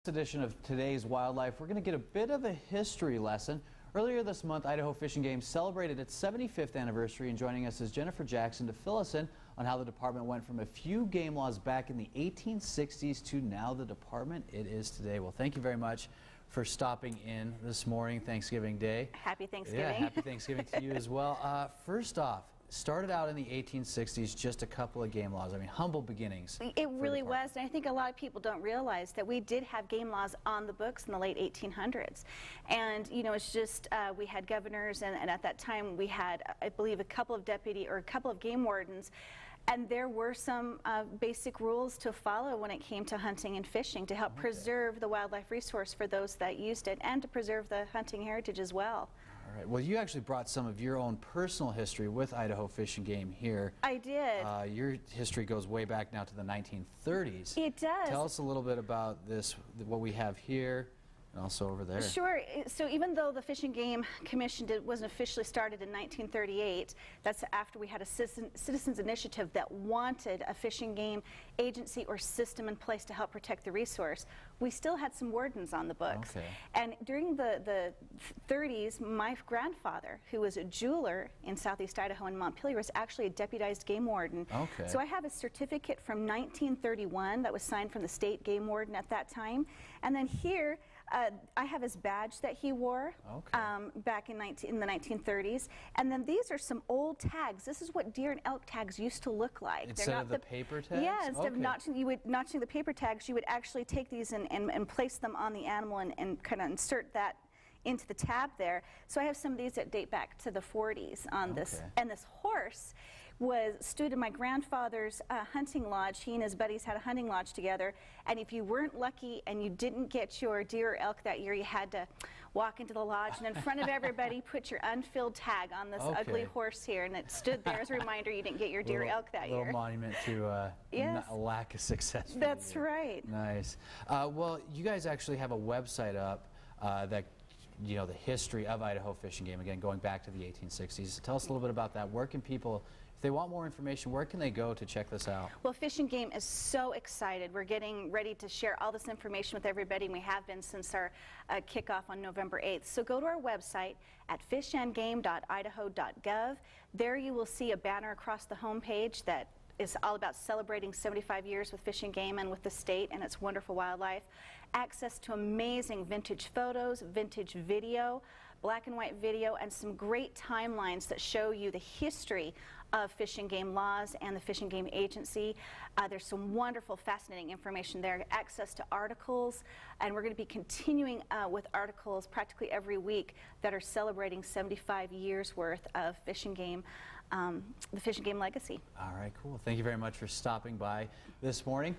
This edition of Today's Wildlife, we're going to get a bit of a history lesson. Earlier this month, Idaho Fish and Game celebrated its 75th anniversary, and joining us is Jennifer Jackson to fill us in on how the department went from a few game laws back in the 1860s to now the department it is today. Well, thank you very much for stopping in this morning, Thanksgiving Day. Happy Thanksgiving. Yeah, happy Thanksgiving to you as well. First off, started out in the 1860s, just a couple of game laws. I mean, humble beginnings. It really was, and I think a lot of people don't realize that we did have game laws on the books in the late 1800s. And, you know, it's just, we had governors, and at that time we had, I believe, a couple of game wardens. And there were some basic rules to follow when it came to hunting and fishing to help preserve the wildlife resource for those that used it and to preserve the hunting heritage as well. All right. Well, you actually brought some of your own personal history with Idaho Fish and Game here. I did. Your history goes way back now to the 1930s. It does. Tell us a little bit about this, what we have here, and also over there. Sure. So even though the Fish and Game Commission wasn't officially started in 1938, that's after we had a citizens initiative that wanted a fish and game agency or system in place to help protect the resource. We still had some wardens on the books. Okay. And during the 30s, my grandfather, who was a jeweler in southeast Idaho in Montpelier, was actually a deputized game warden. Okay. So I have a certificate from 1931 that was signed from the state game warden at that time. And then here, I have his badge that he wore back in the 1930s. And then these are some old tags. This is what deer and elk tags used to look like. Instead of the paper tags? Yeah, instead of notching the paper tags, you would actually take these and place them on the animal and kind of insert that into the tab there. So I have some of these that date back to the 40s on this. And this horse stood in my grandfather's hunting lodge. He and his buddies had a hunting lodge together, and if you weren't lucky and you didn't get your deer or elk that year, you had to walk into the lodge and in front of everybody put your unfilled tag on this ugly horse here, and it stood there as a reminder you didn't get your deer or elk that year. A little monument to a lack of success. That's right. Nice. Well, you guys actually have a website up that, you know, the history of Idaho Fish and Game, again, going back to the 1860s. Tell us a little bit about that. Where can people, if they want more information, where can they go to check this out? Well, Fish and Game is so excited. We're getting ready to share all this information with everybody, and we have been since our kickoff on November 8th. So go to our website at fishandgame.idaho.gov. There you will see a banner across the homepage that is all about celebrating 75 years with Fish and Game and with the state and its wonderful wildlife. Access to amazing vintage photos, vintage video, black and white video, and some great timelines that show you the history of Fish and Game laws and the Fish and Game Agency. There's some wonderful, fascinating information there. Access to articles, and we're going to be continuing with articles practically every week that are celebrating 75 years worth of Fish and Game, the Fish and Game legacy. All right, cool. Thank you very much for stopping by this morning.